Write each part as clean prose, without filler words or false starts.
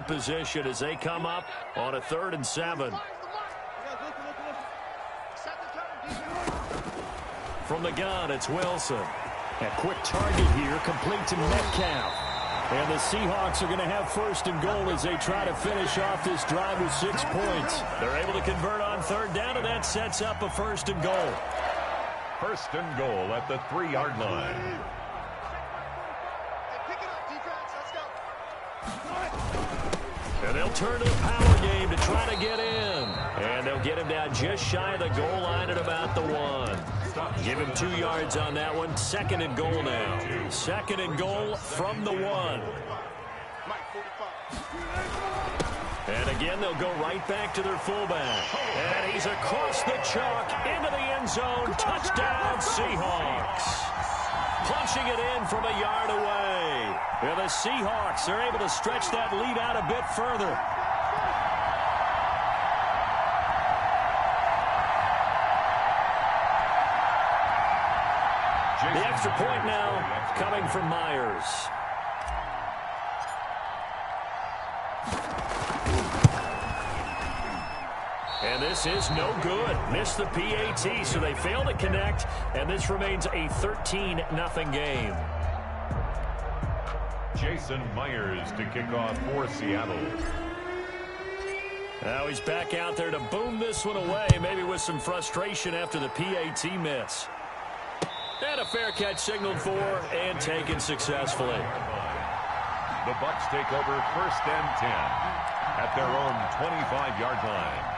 field position as they come up on a 3rd and 7. From the gun, it's Wilson. A quick target here, complete to Metcalf. And the Seahawks are going to have 1st and goal as they try to finish off this drive with 6 points. They're able to convert on 3rd down, and that sets up a 1st and goal. 1st and goal at the 3-yard line. And they'll turn to the power game to try to get in. And they'll get him down just shy of the goal line at about the 1. Give him 2 yards on that one. 2nd and goal now. 2nd and goal from the 1. And again, they'll go right back to their fullback. And he's across the chalk into the end zone. Touchdown, Seahawks. Punching it in from a yard away. And the Seahawks are able to stretch that lead out a bit further. The extra point now coming from Myers. And this is no good. Missed the PAT, so they fail to connect, and this remains a 13-0 game. Jason Myers to kick off for Seattle. Now he's back out there to boom this one away, maybe with some frustration after the PAT miss. And a fair catch signaled for and taken successfully. The Bucs take over 1st and 10 at their own 25-yard line.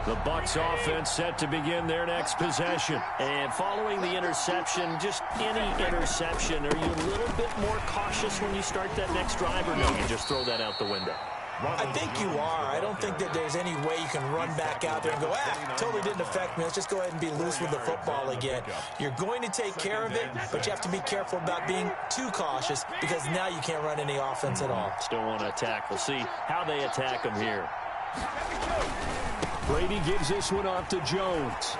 The Bucs offense set to begin their next possession. And following the interception, just any interception, are you a little bit more cautious when you start that next drive, or no, you just throw that out the window? I think you are. I don't think that there's any way you can run back out there and go, totally didn't affect me. Let's just go ahead and be loose with the football again. You're going to take care of it, but you have to be careful about being too cautious because now you can't run any offense at all. Still want to attack. We'll see how they attack them here. Brady gives this one off to Jones.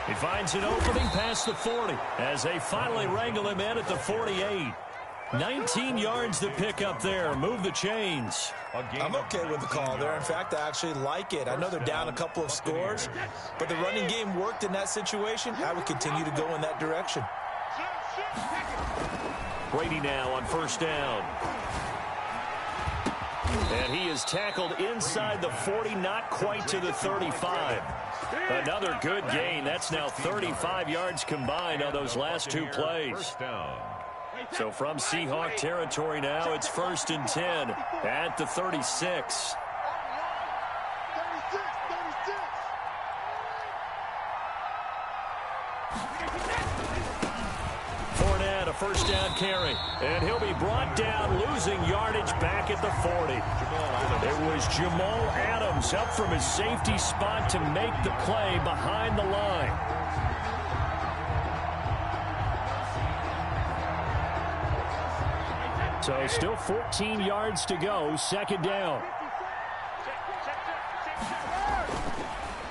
He finds an opening past the 40 as they finally wrangle him in at the 48. 19 yards to pick up there. Move the chains. I'm okay with the call there. In fact, I actually like it. I know they're down a couple of scores, but the running game worked in that situation. I would continue to go in that direction. Brady now on 1st down. And he is tackled inside the 40, not quite to the 35. Another good gain. That's now 35 yards combined on those last 2 plays. So from Seahawk territory now, it's 1st and 10 at the 36. Fournette, a 1st down carry. And he'll be brought down, losing yardage back at the 40. It was Jamal Adams up from his safety spot to make the play behind the line. So still 14 yards to go, 2nd down.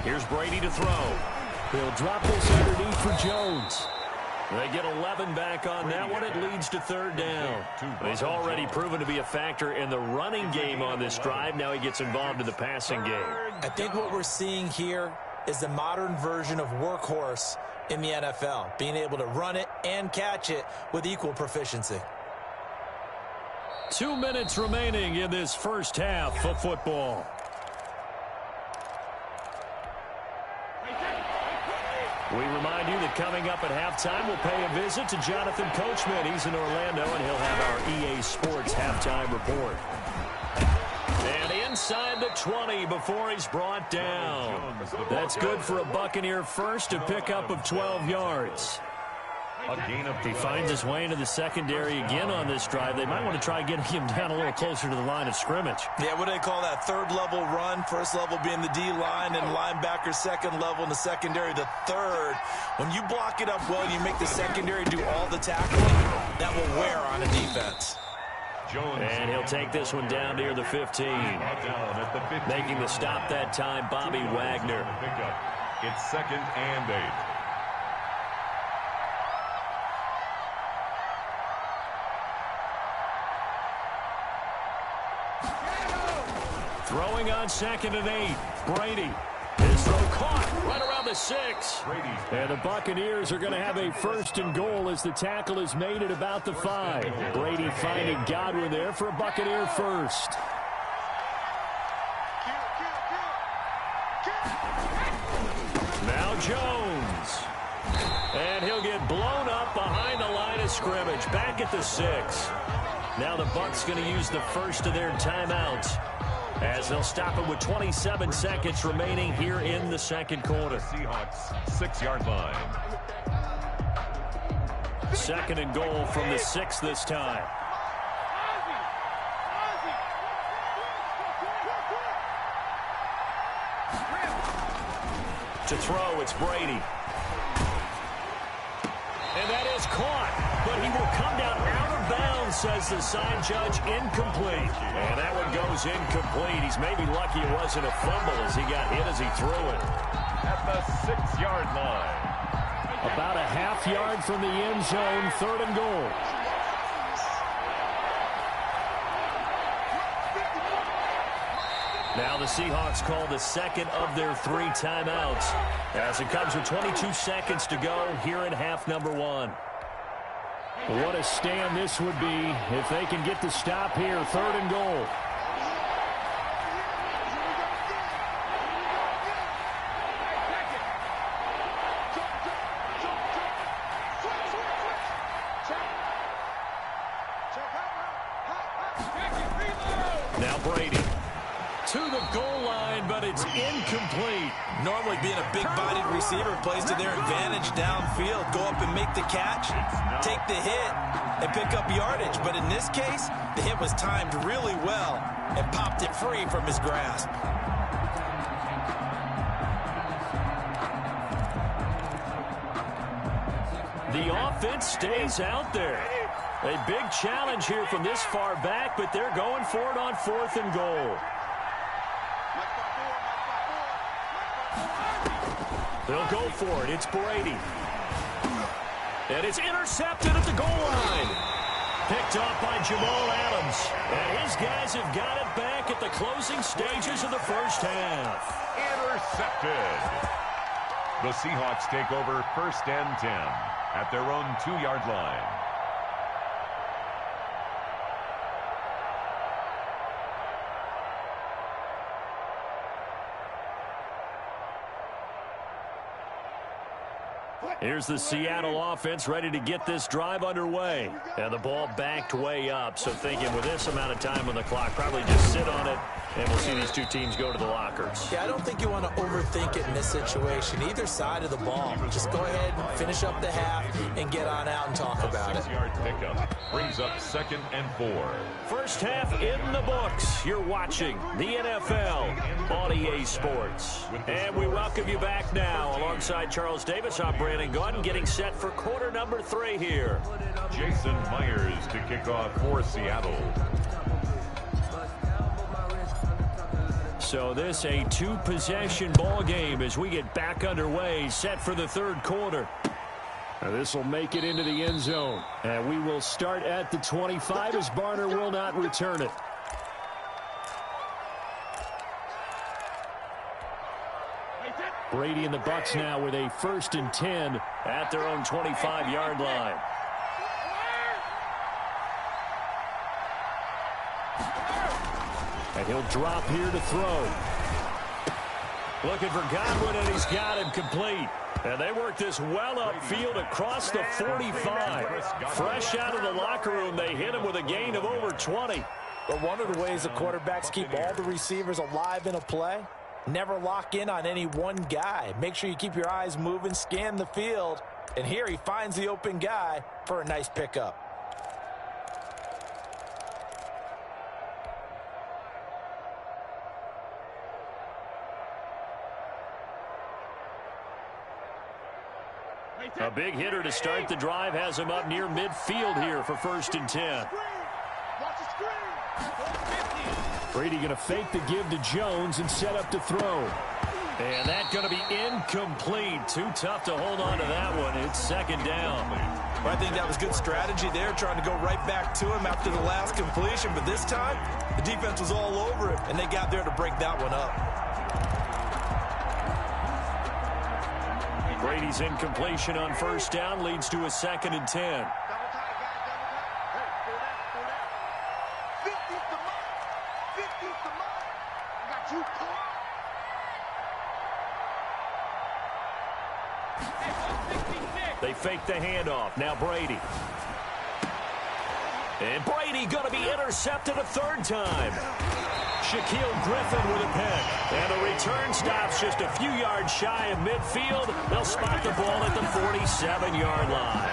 Here's Brady to throw. He'll drop this underneath for Jones. They get 11 back on that one. It leads to 3rd down. He's already proven to be a factor in the running game on this drive. Now he gets involved in the passing game. I think what we're seeing here is the modern version of workhorse in the NFL, being able to run it and catch it with equal proficiency. 2 minutes remaining in this first half of football. We remind you that coming up at halftime, we'll pay a visit to Jonathan Coachman. He's in Orlando, and he'll have our EA Sports halftime report. And inside the 20 before he's brought down. That's good for a Buccaneer first, a pickup of 12 yards. He finds his way into the secondary again on this drive. They might want to try getting him down a little closer to the line of scrimmage. Yeah, what do they call that? 3rd level run. 1st level being the D-line, and linebacker 2nd level, and the secondary the 3rd. When you block it up well, you make the secondary do all the tackling, that will wear on a defense. And he'll take this one down near the 15. Making the stop that time, Bobby Wagner. It's 2nd and 8. Throwing on 2nd and 8. Brady. His throw caught right around the 6. And the Buccaneers are going to have a 1st and goal as the tackle is made at about the 5. Brady finding Godwin there for a Buccaneer first. Now Jones. And he'll get blown up behind the line of scrimmage. Back at the 6. Now the Bucs going to use the first of their timeouts, as they'll stop it with 27 seconds remaining here in the 2nd quarter. Seahawks 6-yard line. 2nd and goal from the 6 this time. To throw, it's Brady. And that is caught, but he will come down out of bounds, says the side judge. Incomplete. And that one goes incomplete. He's maybe lucky it wasn't a fumble as he got hit as he threw it. At the 6-yard line. About a half yard from the end zone, 3rd and goal. Now the Seahawks call the 2nd of their 3 timeouts, as it comes with 22 seconds to go here in half number 1. What a stand this would be if they can get the stop here. 3rd and goal. Now Brady. To the goal line, but it's incomplete. Normally being a big-bodied receiver plays to their advantage downfield. Go up and make the catch, take the hit, and pick up yardage. But in this case, the hit was timed really well and popped it free from his grasp. The offense stays out there. A big challenge here from this far back, but they're going for it on 4th and goal. They'll go for it. It's Brady. And it's intercepted at the goal line. Picked off by Jamal Adams. And his guys have got it back at the closing stages of the 1st half. Intercepted. The Seahawks take over 1st and 10 at their own 2-yard line. Here's the Seattle offense ready to get this drive underway. And the ball backed way up. So thinking with this amount of time on the clock, probably just sit on it, and we'll see these two teams go to the lockers. Yeah, I don't think you want to overthink it in this situation. Either side of the ball. Just go ahead and finish up the half and get on out and talk about it. 6-yard pickup brings up 2nd and 4. First half in the books. You're watching the NFL on EA Sports. And we welcome you back now. Alongside Charles Davis, I'm Brandon Gordon, getting set for quarter number 3 here. Jason Myers to kick off for Seattle. So this a 2-possession ball game as we get back underway, set for the 3rd quarter. This will make it into the end zone. And we will start at the 25 as Barner will not return it. Brady and the Bucs now with a 1st and 10 at their own 25-yard line. And he'll drop here to throw. Looking for Godwin, and he's got him complete. And they work this well upfield across the 45. Fresh out of the locker room, they hit him with a gain of over 20. But one of the ways the quarterbacks keep all the receivers alive in a play, never lock in on any one guy. Make sure you keep your eyes moving, scan the field. And here he finds the open guy for a nice pickup. A big hitter to start the drive has him up near midfield here for 1st and 10. Brady going to fake the give to Jones and set up to throw. And that's going to be incomplete. Too tough to hold on to that one. It's second down. Well, I think that was good strategy there, trying to go right back to him after the last completion. But this time, the defense was all over it, and they got there to break that one up. Brady's incompletion on first down leads to a 2nd and 10. They fake the handoff. Now Brady. And Brady going to be intercepted a 3rd time. Shaquille Griffin with a pick. And the return stops just a few yards shy of midfield. They'll spot the ball at the 47-yard line.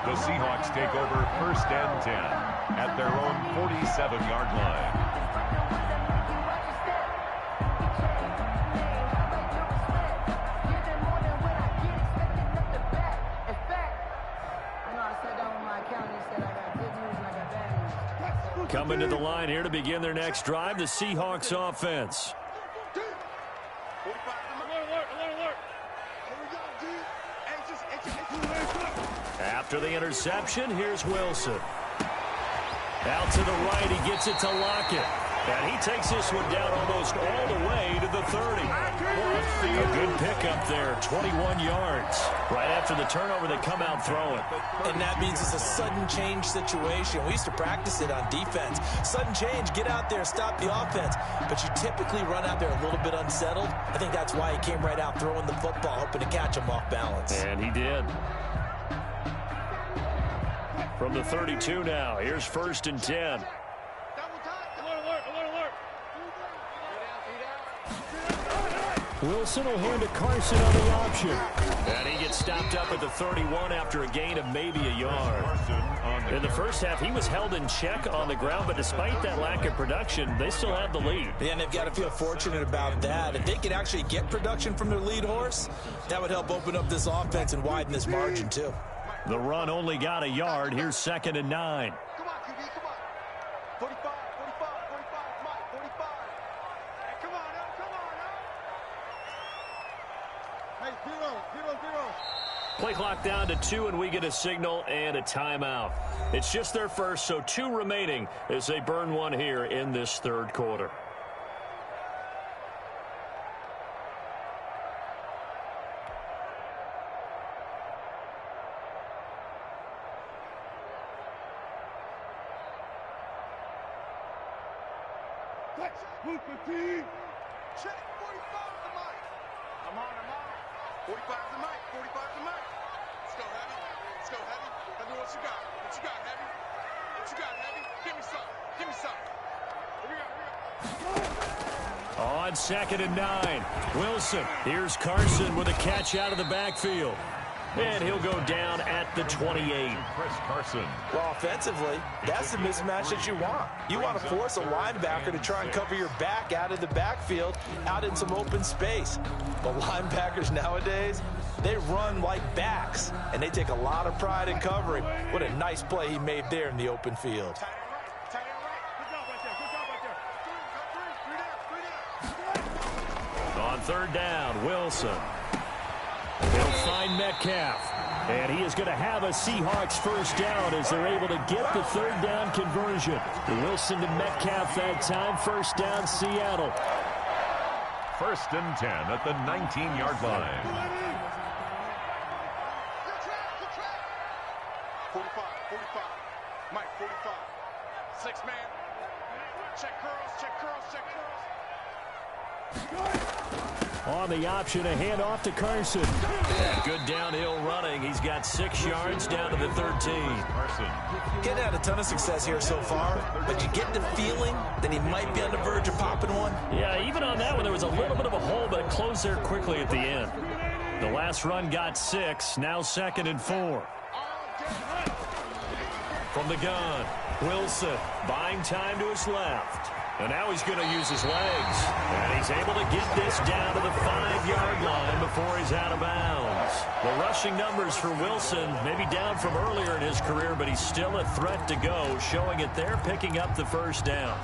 The Seahawks take over 1st and 10 at their own 47-yard line. Coming to the line here to begin their next drive, the Seahawks offense. After the interception, here's Wilson. Out to the right, he gets it to Lockett. And he takes this one down almost all the way to the 30. A good pickup there, 21 yards. Right after the turnover, they come out throwing. And that means it's a sudden change situation. We used to practice it on defense. Sudden change, get out there, stop the offense. But you typically run out there a little bit unsettled. I think that's why he came right out throwing the football, hoping to catch him off balance. And he did. From the 32 now, here's 1st and 10. Wilson will hand to Carson on the option. And he gets stopped up at the 31 after a gain of maybe a yard. In the first half, he was held in check on the ground, but despite that lack of production, they still have the lead. Yeah, and they've got to feel fortunate about that. If they could actually get production from their lead horse, that would help open up this offense and widen this margin, too. The run only got a yard. Here's 2nd and 9. Come on, QB, come on. 45, 45, Mike, 45. Hey, come on, now, come on, now. Hey, 0, 0, 0. Play clock down to 2, and we get a signal and a timeout. It's just their first, so 2 remaining as they burn one here in this 3rd quarter. Move the team. Check 45 the mic. I'm on. 45 the mic. 45 the mic. Let's go heavy. Let's go heavy. Heavy, what you got? What you got, heavy? What you got, heavy? Give me some. Give me some. Here we go. On 2nd and 9, Wilson. Here's Carson with a catch out of the backfield. And he'll go down at the 28. Chris Carson. Well, offensively, that's the mismatch that you want. You want to force a linebacker to try and cover your back out of the backfield, out in some open space. The linebackers nowadays, they run like backs, and they take a lot of pride in covering. What a nice play he made there in the open field. On 3rd down, Wilson. He'll find Metcalf. And he is going to have a Seahawks 1st down as they're able to get the 3rd down conversion. Wilson to Metcalf that time. 1st down, Seattle. 1st and 10 at the 19-yard line. 45. Mike, 45. 6 man. Check curls, check curls, check curls. On the option, a handoff to Carson. Good downhill running. He's got 6 yards down to the 13. Carson. Getting had a ton of success here so far, but you get the feeling that he might be on the verge of popping one. Yeah, even on that one, there was a little bit of a hole, but it closed there quickly at the end. The last run got 6. Now 2nd and 4. From the gun, Wilson buying time to his left. And now he's going to use his legs. And he's able to get this down to the 5-yard line before he's out of bounds. The rushing numbers for Wilson maybe down from earlier in his career, but he's still a threat to go, showing it there, picking up the 1st down.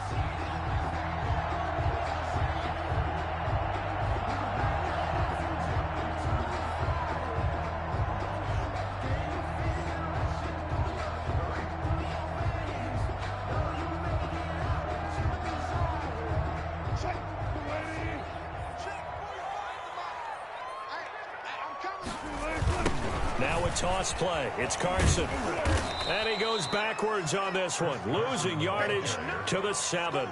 Now a toss play. It's Carson. And he goes backwards on this one, losing yardage to the 7.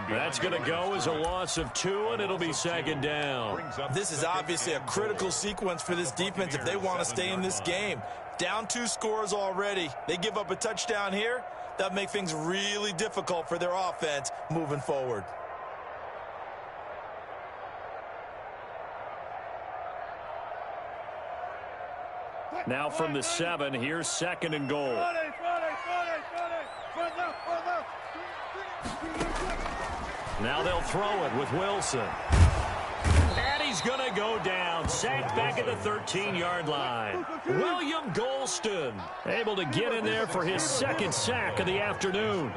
That's going to go as a loss of 2, and it'll be second down. This is obviously a critical sequence for this defense if they want to stay in this game. Down 2 scores already. They give up a touchdown here. That'll make things really difficult for their offense moving forward. Now from the 7, here's second and goal. Now they'll throw it with Wilson. And he's going to go down. Sacked back at the 13-yard line. William Golston able to get in there for his second sack of the afternoon.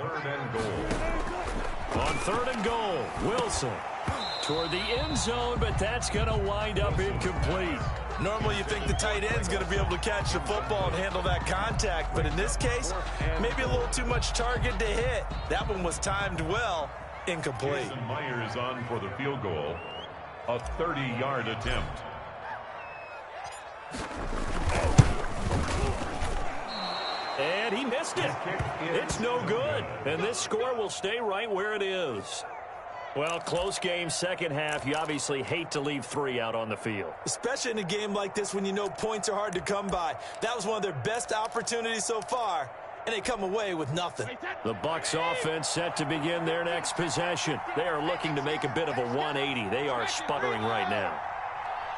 On third and goal, Wilson toward the end zone, but that's going to wind up incomplete. Normally you think the tight end's going to be able to catch the football and handle that contact, but in this case, maybe a little too much target to hit. That one was timed well, incomplete. Jason Myers on for the field goal, a 30-yard attempt. And he missed it. It's no good, and this score will stay right where it is. Well, close game, second half. You obviously hate to leave 3 out on the field. Especially in a game like this when you know points are hard to come by. That was one of their best opportunities so far, and they come away with nothing. The Bucs offense set to begin their next possession. They are looking to make a bit of a 180. They are sputtering right now.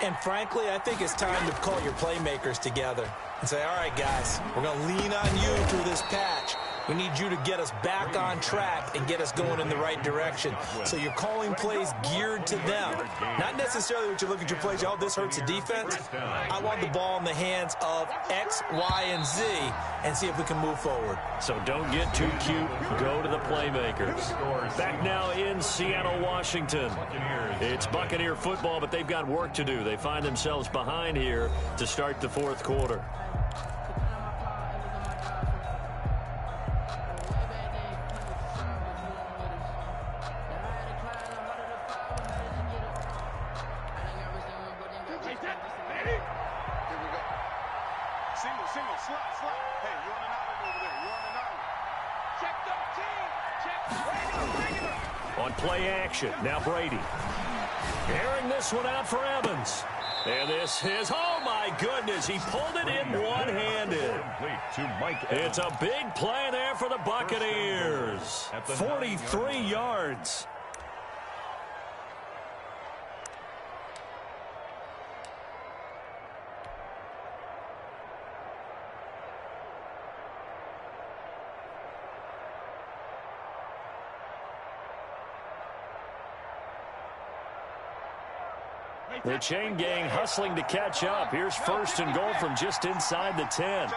And frankly, I think it's time to call your playmakers together and say, all right, guys, we're going to lean on you through this patch. We need you to get us back on track and get us going in the right direction. So you're calling plays geared to them. Not necessarily what you look at your plays, oh, this hurts the defense. I want the ball in the hands of X, Y, and Z and see if we can move forward. So don't get too cute. Go to the playmakers. Back now in Seattle, Washington. It's Buccaneer football, but they've got work to do. They find themselves behind here to start the fourth quarter. On play action, now Brady. Airing this one out for Evans. And this is, oh my goodness, he pulled it in one-handed. It's a big play there for the Buccaneers. 43 yards. The chain gang hustling to catch up. Here's first and goal from just inside the 10.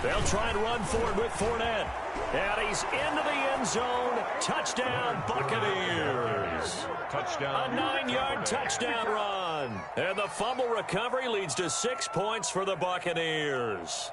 They'll try and run forward with Fournette. And he's into the end zone. Touchdown, Buccaneers. Touchdown. A 9-yard touchdown run. And the fumble recovery leads to 6 points for the Buccaneers.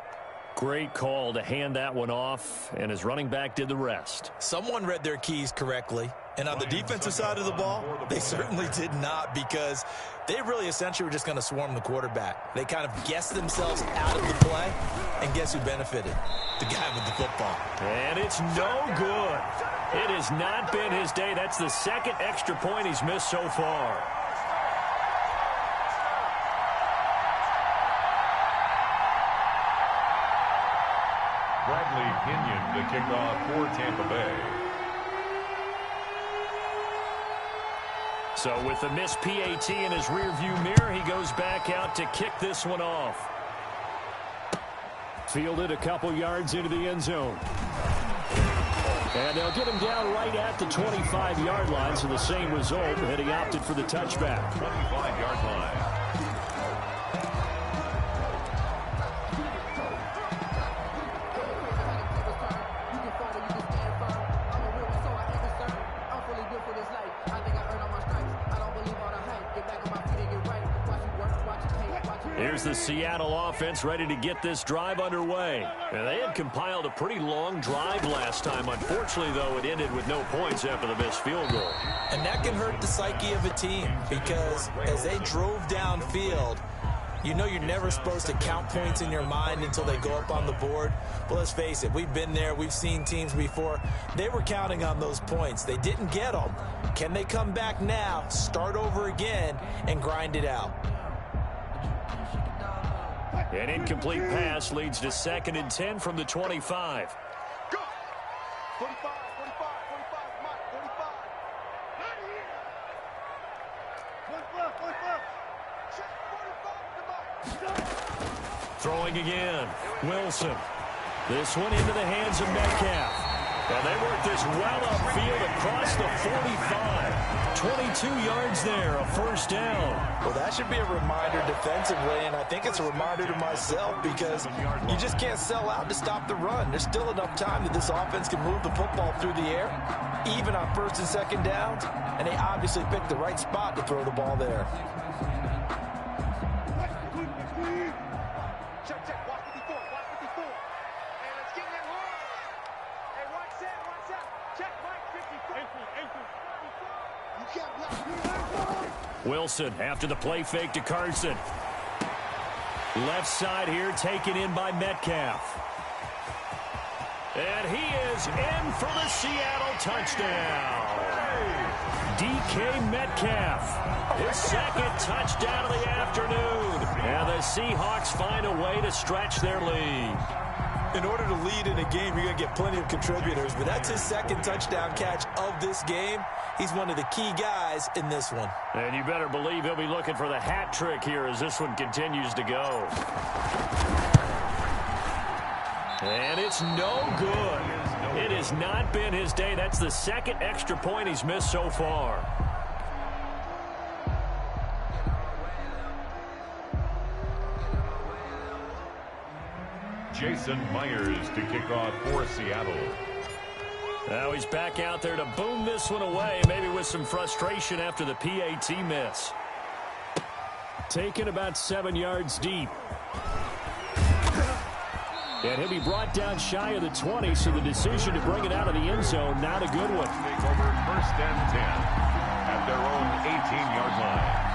Great call to hand that one off, and his running back did the rest. Someone read their keys correctly. And on the defensive side of the ball, they certainly did not, because they really essentially were just going to swarm the quarterback. They kind of guessed themselves out of the play, and guess who benefited? The guy with the football. And it's no good. It has not been his day. That's the second extra point he's missed so far. Bradley Pinion to kick off for Tampa Bay. So with the missed PAT in his rearview mirror, he goes back out to kick this one off. Fielded a couple yards into the end zone. And they'll get him down right at the 25-yard line, so the same result, and he opted for the touchback. 25-yard line. Here's the Seattle offense ready to get this drive underway. And they had compiled a pretty long drive last time. Unfortunately, though, it ended with no points after the missed field goal. And that can hurt the psyche of a team, because as they drove downfield, You know you're never supposed to count points in your mind until they go up on the board. But let's face it, we've been there. We've seen teams before. They were counting on those points. They didn't get them. Can they come back now, start over again, and grind it out? An incomplete pass leads to 2nd and 10 from the 25. Go! 45, 45, 45, Mike, 45. Right here. 45. Check 45 to Mike. Throwing again. Wilson. This one into the hands of Metcalf. And they work this well upfield across the 45. 22 yards there, a first down. Well, that should be a reminder defensively, and I think it's a reminder to myself because you just can't sell out to stop the run. There's still enough time that this offense can move the football through the air, even on 1st and 2nd downs, and they obviously picked the right spot to throw the ball there. Check, check. Watch 54. Watch 54. And let's get that hard. Hey, right set, right set. Check, Mike, 54. You can't block. Wilson after the play fake to Carson. Left side here taken in by Metcalf. And he is in for the Seattle touchdown. DK Metcalf, his 2nd touchdown of the afternoon. And the Seahawks find a way to stretch their lead. In order to lead in a game, you're going to get plenty of contributors, but that's his 2nd touchdown catch of this game. He's one of the key guys in this one. And you better believe he'll be looking for the hat trick here as this one continues to go. And it's no good. It has not been his day. That's the 2nd extra point he's missed so far. Jason Myers to kick off for Seattle. Now he's back out there to boom this one away, maybe with some frustration after the PAT miss. Taken about 7 yards deep. And he'll be brought down shy of the 20, so the decision to bring it out of the end zone, not a good one. Take over 1st and 10 at their own 18-yard line.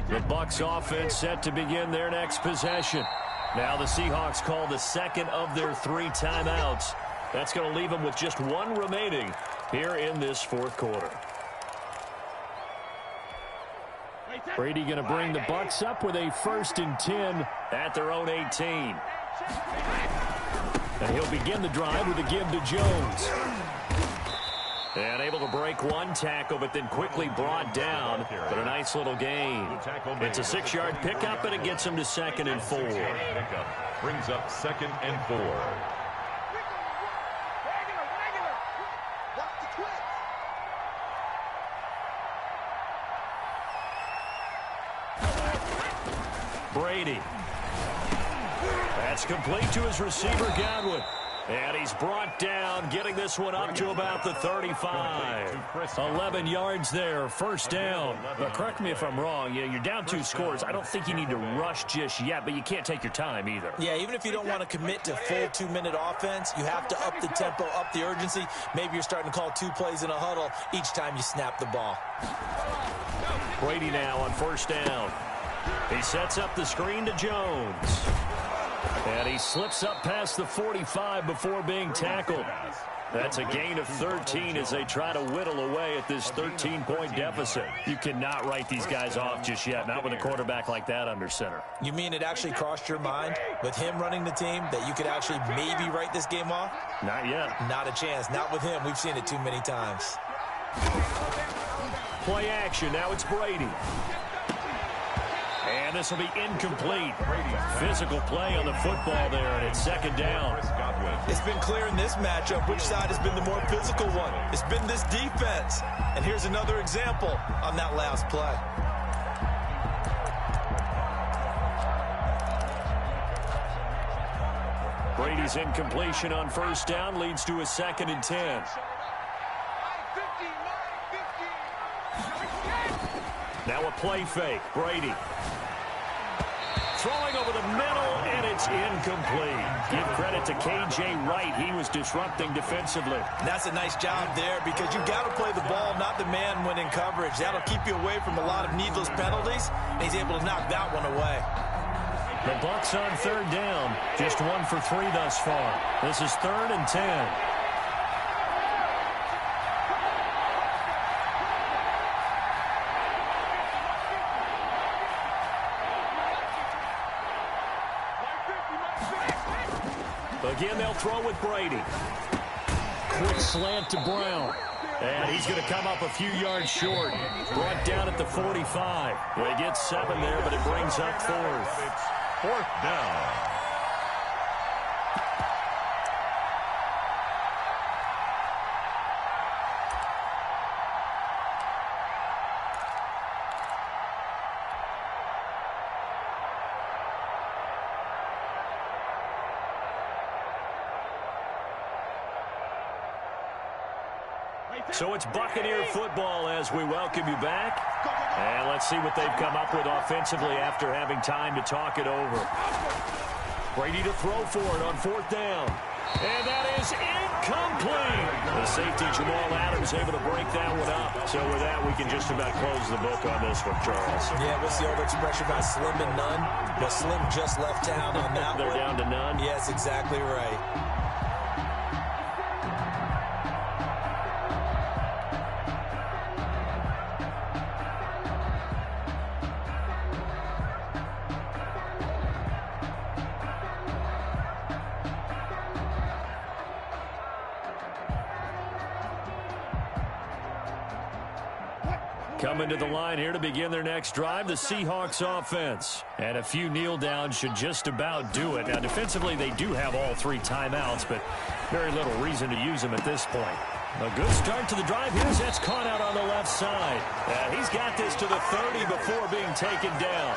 The Bucs offense set to begin their next possession. Now the Seahawks call the 2nd of their 3 timeouts. That's going to leave them with just 1 remaining here in this 4th quarter. Brady going to bring the Bucs up with a 1st and 10 at their own 18. And he'll begin the drive with a give to Jones. And able to break 1 tackle, but then quickly brought down. But a nice little gain. It's a 6-yard pickup, and it gets him to 2nd and 4. Pickup brings up 2nd and 4. Brady. That's complete to his receiver, Godwin. And he's brought down, getting this one up to about the 35. 11 yards there, 1st down. But correct me if I'm wrong, you're down 2 scores. I don't think you need to rush just yet, but you can't take your time either. Yeah, even if you don't want to commit to full 2-minute offense, you have to up the tempo, up the urgency. Maybe you're starting to call 2 plays in a huddle each time you snap the ball. Brady now on 1st down. He sets up the screen to Jones. And he slips up past the 45 before being tackled. That's a gain of 13 as they try to whittle away at this 13-point deficit. You cannot write these guys off just yet, not with a quarterback like that under center. You mean it actually crossed your mind with him running the team that you could actually maybe write this game off? Not yet. Not a chance. Not with him. We've seen it too many times. Play action. Now it's Brady. And this will be incomplete. Physical play on the football there, and it's 2nd down. It's been clear in this matchup which side has been the more physical one. It's been this defense. And here's another example on that last play. Brady's incompletion on 1st down leads to a 2nd and 10. Now a play fake. Brady. it's incomplete. Give credit to K.J. Wright. He was disrupting defensively. And that's a nice job there because you've got to play the ball, not the man when in coverage. That'll keep you away from a lot of needless penalties, and he's able to knock that one away. The Bucs on third down. Just 1 for 3 thus far. This is 3rd and 10. Again, they'll throw with Brady. Quick slant to Brown. And he's going to come up a few yards short. Brought down at the 45. They get 7 there, but it brings up 4th. It's 4th down. So it's Buccaneer football as we welcome you back. And let's see what they've come up with offensively after having time to talk it over. Brady to throw for it on 4th down. And that is incomplete. The safety, Jamal Adams, able to break that one up. So with that, we can just about close the book on this one, Charles. Yeah, what's the old expression about slim and none? Well, Slim just left town on that They're one. down to none? Yes, exactly right. Coming to the line here to begin their next drive, the Seahawks offense. And a few kneel downs should just about do it. Now, defensively, they do have all 3 timeouts, but very little reason to use them at this point. A good start to the drive. Here's that's caught out on the left side. He's got this to the 30 before being taken down.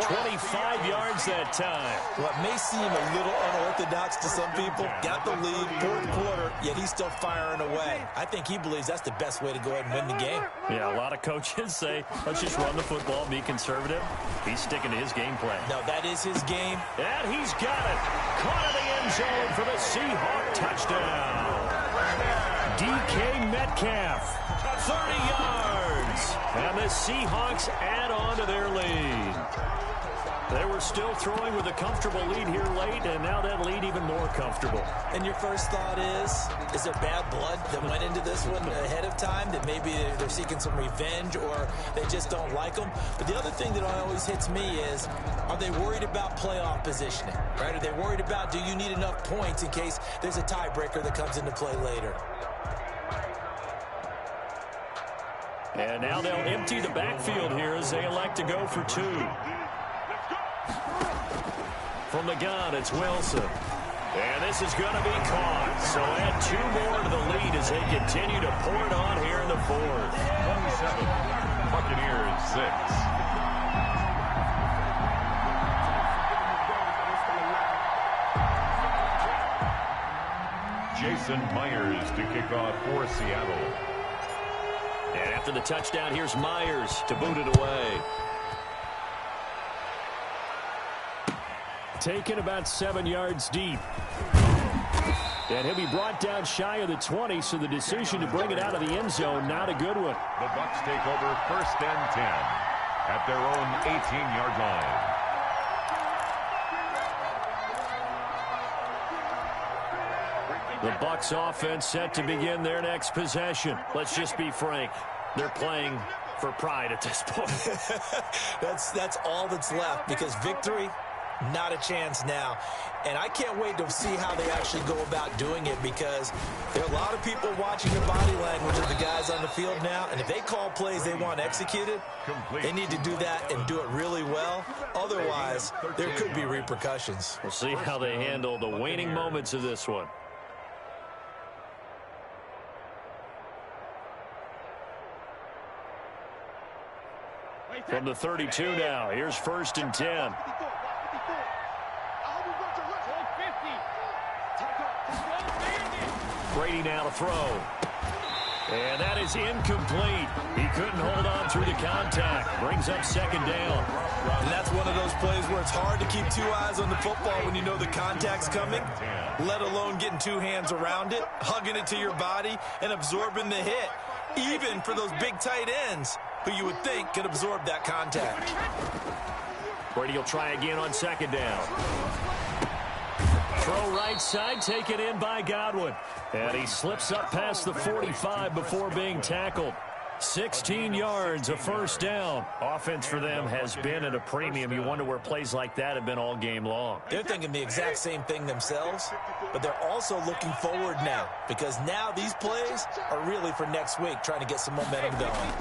25 yards that time. What may seem a little unorthodox to some people, got the lead, 4th quarter, yet he's still firing away. I think he believes that's the best way to go ahead and win the game. Yeah, a lot of coaches say, let's just run the football, be conservative. He's sticking to his game plan. No, that is his game. And he's got it. Caught in the end zone for the Seahawk touchdown. DK Metcalf, 30 yards. And the Seahawks add on to their lead. They were still throwing with a comfortable lead here late, and now that lead even more comfortable. And your first thought is there bad blood that went into this one ahead of time, that maybe they're seeking some revenge or they just don't like them? But the other thing that always hits me is, are they worried about playoff positioning, right? Are they worried about, do you need enough points in case there's a tiebreaker that comes into play later? And now they'll empty the backfield here as they elect to go for 2. From the gun, it's Wilson. And this is going to be caught. So add 2 more to the lead as they continue to pour it on here in the 4th. 27, Buccaneers 6. Jason Myers to kick off for Seattle. And after the touchdown, here's Myers to boot it away. Taken about 7 yards deep. And he'll be brought down shy of the 20, so the decision to bring it out of the end zone, not a good one. The Bucs take over 1st and 10 at their own 18-yard line. The Bucs offense set to begin their next possession. Let's just be frank. They're playing for pride at this point. That's all that's left, because victory, not a chance now. And I can't wait to see how they actually go about doing it, because there are a lot of people watching the body language of the guys on the field now, and if they call plays they want executed, they need to do that and do it really well. Otherwise, there could be repercussions. We'll see how they handle the waning moments of this one. From the 32 now, here's 1st and 10. Brady now to throw. And that is incomplete. He couldn't hold on through the contact. Brings up 2nd down. And that's one of those plays where it's hard to keep two eyes on the football when you know the contact's coming, let alone getting two hands around it, hugging it to your body, and absorbing the hit, even for those big tight ends who you would think could absorb that contact. Brady will try again on second down. Throw right side, taken in by Godwin. And he slips up past the 45 before being tackled. 16 yards, a first down. Offense for them has been at a premium. You wonder where plays like that have been all game long. They're thinking the exact same thing themselves, but they're also looking forward now because now these plays are really for next week, trying to get some momentum going.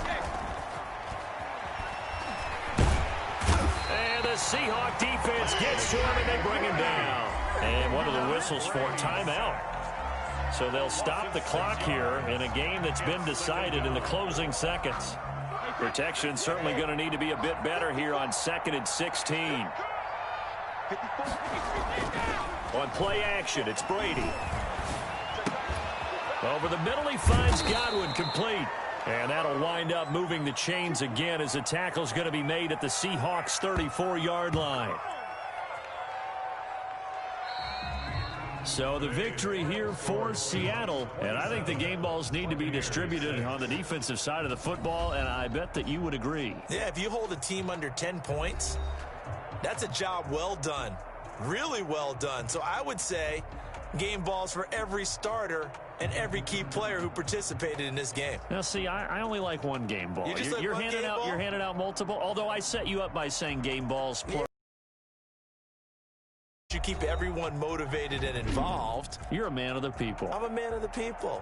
And the Seahawk defense gets to him, and they bring him down. And one of the whistles for timeout. So they'll stop the clock here in a game that's been decided in the closing seconds. Protection certainly going to need to be a bit better here on 2nd and 16. On play action, it's Brady. Over the middle, he finds Godwin complete. And that'll wind up moving the chains again as the tackle's going to be made at the Seahawks' 34-yard line. So the victory here for Seattle, and I think the game balls need to be distributed on the defensive side of the football, and I bet that you would agree. Yeah, if you hold a team under 10 points, that's a job well done, really well done. So I would say game balls for every starter and every key player who participated in this game. Now, see, I only like one game ball. You're handing out multiple, although I set you up by saying game balls plural. You keep everyone motivated and involved. You're a man of the people. I'm a man of the people.